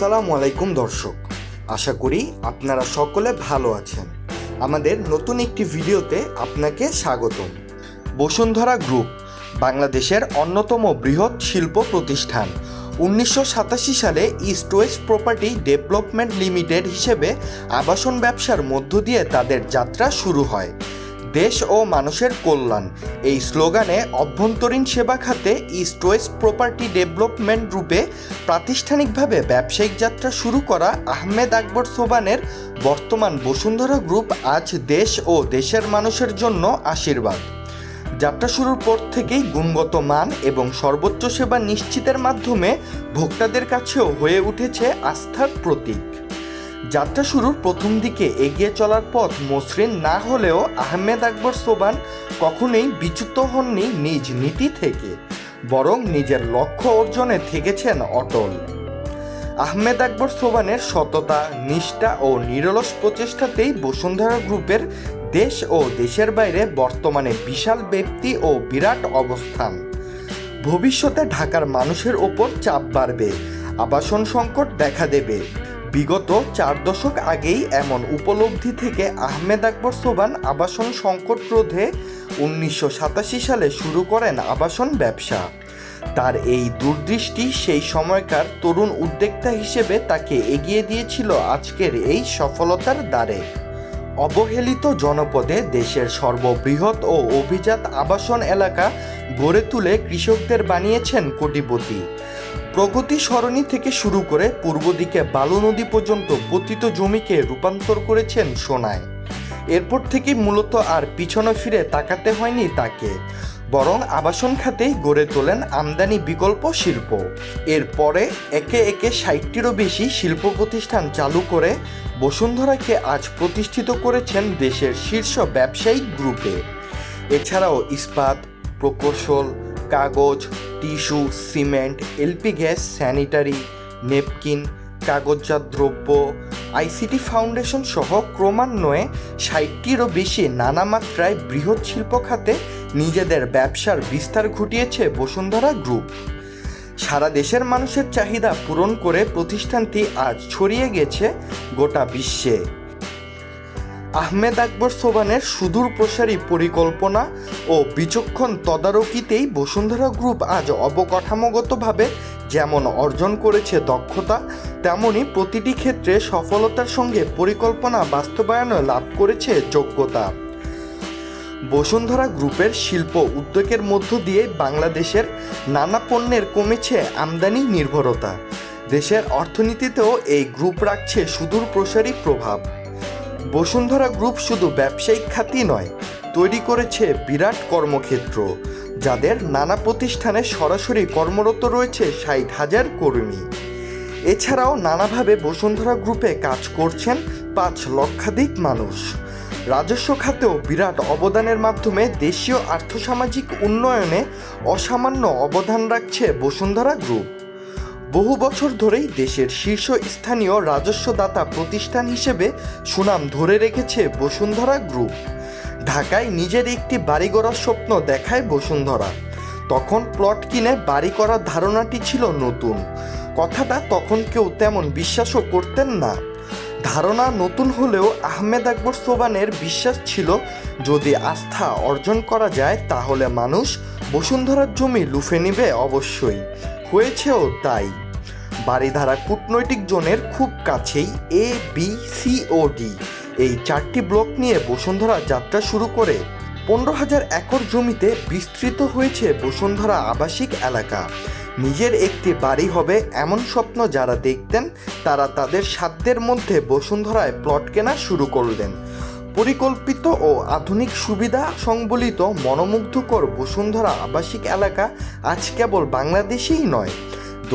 আসসালামু আলাইকুম দর্শক, আশা করি আপনারা সকলে ভালো আছেন। আমাদের নতুন একটি ভিডিওতে আপনাকে স্বাগতম। বসুন্ধরা গ্রুপ বাংলাদেশের অন্যতম বৃহৎ শিল্প প্রতিষ্ঠান। 1987 সালে east West property development limited হিসেবে আবাসন ব্যবসার মধ্য দিয়ে তাদের যাত্রা শুরু হয়। দেশ ও মানুষের কল্যাণ এই স্লোগানে অভ্যন্তরীণ সেবা খাতে ইস্ট ওয়েস্ট প্রপার্টি ডেভেলপমেন্ট গ্রুপে প্রাতিষ্ঠানিকভাবে ব্যবসায়িক যাত্রা শুরু করা আহমেদ আকবর সোবহানের বর্তমান বসুন্ধরা গ্রুপ আজ দেশ ও দেশের মানুষের জন্য আশীর্বাদ। যাত্রা শুরুর পর থেকেই গুণগত মান এবং সর্বোচ্চ সেবা নিশ্চিতের মাধ্যমে ভোক্তাদের কাছেও হয়ে উঠেছে আস্থার প্রতীক। যাত্রা শুরুর প্রথম দিকে এগিয়ে চলার পথ মসৃণ না হলেও আহমেদ আকবর সোবহান কখনোই বিচ্যুত হননি নিজ নীতি থেকে, বরং নিজের লক্ষ্য অর্জনে থেকেছেন অটল। আহমেদ আকবর সোবহানের সততা, নিষ্ঠা ও নিরলস প্রচেষ্টাতেই বসুন্ধরা গ্রুপের দেশ ও দেশের বাইরে বর্তমানে বিশাল ব্যক্তি ও বিরাট অবস্থান। ভবিষ্যতে ঢাকার মানুষের ওপর চাপ বাড়বে, আবাসন সংকট দেখা দেবে। বিগত 4 দশক আগেই এমন উপলব্ধি থেকে আহমেদ আকবর সোবহান আবাসন সংকট রোধে 1987 সালে শুরু করেন আবাসন ব্যবসা। তার এই দূরদৃষ্টি সেই সময়কার তরুণ উদ্যোক্তা হিসেবে তাকে এগিয়ে দিয়েছিল আজকের এই সফলতার দ্বারে। অবহেলিত জনপদে দেশের সর্ববৃহৎ ও অভিজাত আবাসন এলাকা গড়ে তুলে কৃষকদের বানিয়েছেন কোটিপতি। প্রগতি সরণি থেকে শুরু করে পূর্ব দিকে বালু নদী পর্যন্ত পতিত জমিকে রূপান্তর করেছেন সোনায়। এরপর থেকে মূলত আর পিছনে ফিরে তাকাতে হয়নি তাকে, বরং আবাসন খাতেই গড়ে তোলেন আমদানি বিকল্প শিল্প। এরপরে একে একে 60টিরও বেশি শিল্প প্রতিষ্ঠান চালু করে বসুন্ধরাকে আজ প্রতিষ্ঠিত করেছেন দেশের শীর্ষ ব্যবসায়িক গ্রুপে। এছাড়াও ইস্পাত, প্রকৌশল, কাগজ, tissue, cement, LP gas, sanitary, napkin, কাগজজাত দ্রব্য, আইসিটি ফাউন্ডেশন সহ ক্রমান্বয়ে 60টিরও বেশি নানা মাত্রায় বৃহৎ শিল্প খাতে নিজেদের ব্যবসার বিস্তার ঘটিয়েছে বসুন্ধরা গ্রুপ। সারা দেশের মানুষের চাহিদা পূরণ করে প্রতিষ্ঠানটি আজ ছড়িয়ে গেছে গোটা বিশ্বে। আহমেদ আকবর সোবহানের সুদূর প্রসারী পরিকল্পনা ও বিচক্ষণ তদারকিতেই বসুন্ধরা গ্রুপ আজ অবকাঠামোগতভাবে যেমন অর্জন করেছে দক্ষতা, তেমনি প্রতিটি ক্ষেত্রে সফলতার সঙ্গে পরিকল্পনা বাস্তবায়নে লাভ করেছে যোগ্যতা। বসুন্ধরা গ্রুপের শিল্প উদ্যোগের মধ্য দিয়ে বাংলাদেশের নানা পণ্যের কমেছে আমদানি নির্ভরতা। দেশের অর্থনীতিতেও এই গ্রুপ রাখছে সুদূর প্রসারী প্রভাব। বসুন্ধরা গ্রুপ শুধু ব্যবসায়িক খাতই নয়, তৈরি করেছে বিরাট কর্মক্ষেত্র, যাদের নানা প্রতিষ্ঠানে সরাসরি কর্মরত রয়েছে 60,000 কর্মী। এছাড়াও নানাভাবে বসুন্ধরা গ্রুপে কাজ করছেন 5 লক্ষাধিক মানুষ। রাজস্ব খাতেও বিরাট অবদানের মাধ্যমে দেশীয় আর্থসামাজিক উন্নয়নে অসামান্য অবদান রাখছে বসুন্ধরা গ্রুপ। বহু বছর ধরেই দেশের শীর্ষস্থানীয় রাজস্বদাতা প্রতিষ্ঠান হিসেবে সুনাম ধরে রেখেছে বসুন্ধরা গ্রুপ। ঢাকায় নিজের একটি বাড়ি গড়ার স্বপ্ন দেখায় বসুন্ধরা। তখন প্লট কিনে বাড়ি করার ধারণাটি ছিল নতুন, কথাটা তখন কেউ তেমন বিশ্বাসও করতেন না। ধারণা নতুন হলেও আহমেদ আকবর সোবহানের বিশ্বাস ছিল, যদি আস্থা অর্জন করা যায় তাহলে মানুষ বসুন্ধরার জমি লুফে নেবে অবশ্যই। হয়েছেও তাই। বারিধারা কূটনৈতিক জোনের খুব কাছেই এ, বি, সি ও ডি এই 4টি ব্লক নিয়ে বসুন্ধরা যাত্রা শুরু করে 15,000 একর জমিতে বিস্তৃত হয়েছে বসুন্ধরা আবাসিক এলাকা। নিজের একটি বাড়ি হবে এমন স্বপ্ন যারা দেখতেন, তারা তাদের সাধ্যের মধ্যে বসুন্ধরায় প্লট কেনা শুরু করলেন। পরিকল্পিত ও আধুনিক সুবিধা সংবলিত মনোমুগ্ধকর বসুন্ধরা আবাসিক এলাকা আজ কেবল বাংলাদেশেই নয়,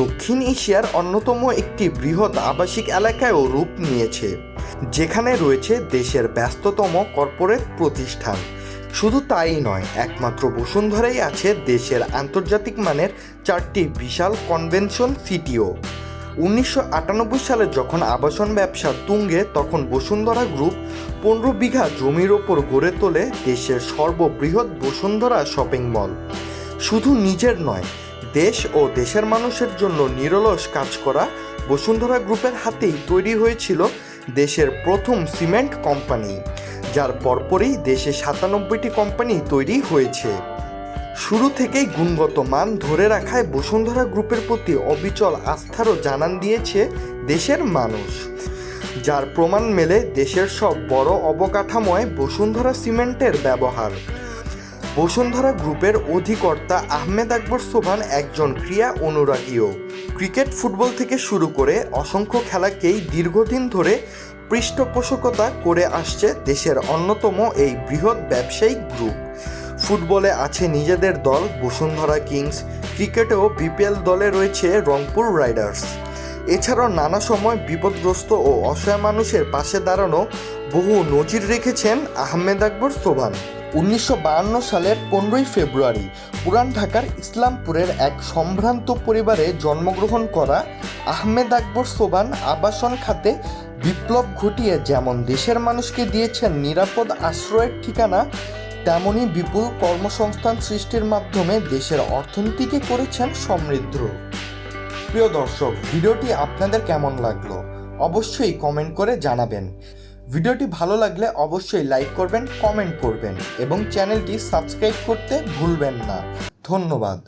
দক্ষিণ এশিয়ার অন্যতম একটি বৃহৎ আবাসিক এলাকায়ও রূপ নিয়েছে, যেখানে রয়েছে দেশের ব্যস্ততম কর্পোরেট প্রতিষ্ঠান। শুধু তাই নয়, একমাত্র বসুন্ধরাই আছে দেশের আন্তর্জাতিক মানের 4টি বিশাল কনভেনশন সিটিও। 1998 সালে যখন আবাসন ব্যবসা তুঙ্গে, তখন বসুন্ধরা গ্রুপ 15 বিঘা জমির ওপর গড়ে তোলে দেশের সর্ববৃহৎ বসুন্ধরা শপিং মল। শুধু নিজের নয়, দেশ ও দেশের মানুষের জন্য নিরলস কাজ করা বসুন্ধরা গ্রুপের হাতেই তৈরি হয়েছিল দেশের প্রথম সিমেন্ট কোম্পানি, যার পরপরই দেশে 97টি কোম্পানি তৈরি হয়েছে। শুরু থেকেই গুণগত মান ধরে রাখায় বসুন্ধরা গ্রুপের প্রতি অবিচল আস্থারও জানান দিয়েছে দেশের মানুষ, যার প্রমাণ মেলে দেশের সব বড় অবকাঠামোয় বসুন্ধরা সিমেন্টের ব্যবহার। বসুন্ধরা গ্রুপের অধিকর্তা আহমেদ আকবর সোবহান একজন ক্রীড়া অনুরাগীও। ক্রিকেট, ফুটবল থেকে শুরু করে অসংখ্য খেলাকেই দীর্ঘদিন ধরে পৃষ্ঠপোষকতা করে আসছে দেশের অন্যতম এই বৃহৎ ব্যবসায়িক গ্রুপ। ফুটবলে আছে নিজেদের দল বসুন্ধরা কিংস, ক্রিকেটেও বিপিএল দলে রয়েছে রংপুর রাইডার্স। এছাড়াও নানা সময় বিপদগ্রস্ত ও অসহায় মানুষের পাশে দাঁড়ানো বহু নজির রেখেছেন আহমেদ আকবর সোবহান। 1952 সালের 15ই ফেব্রুয়ারি পুরান ঢাকার ইসলামপুরের এক সম্ভ্রান্ত পরিবারে জন্মগ্রহণ করা আহমেদ আকবর সোবহান আবাসন খাতে বিপ্লব ঘটিয়ে যেমন দেশের মানুষকে দিয়েছেন নিরাপদ আশ্রয়ের ঠিকানা, তেমনি বিপুল কর্মসংস্থান সৃষ্টির মাধ্যমে দেশের অর্থনীতিকে করেছেন সমৃদ্ধ। প্রিয় দর্শক, ভিডিওটি আপনাদের কেমন লাগলো অবশ্যই কমেন্ট করে জানাবেন। ভিডিওটি ভালো লাগলে অবশ্যই লাইক করবেন, কমেন্ট করবেন এবং চ্যানেলটি সাবস্ক্রাইব করতে ভুলবেন না। ধন্যবাদ।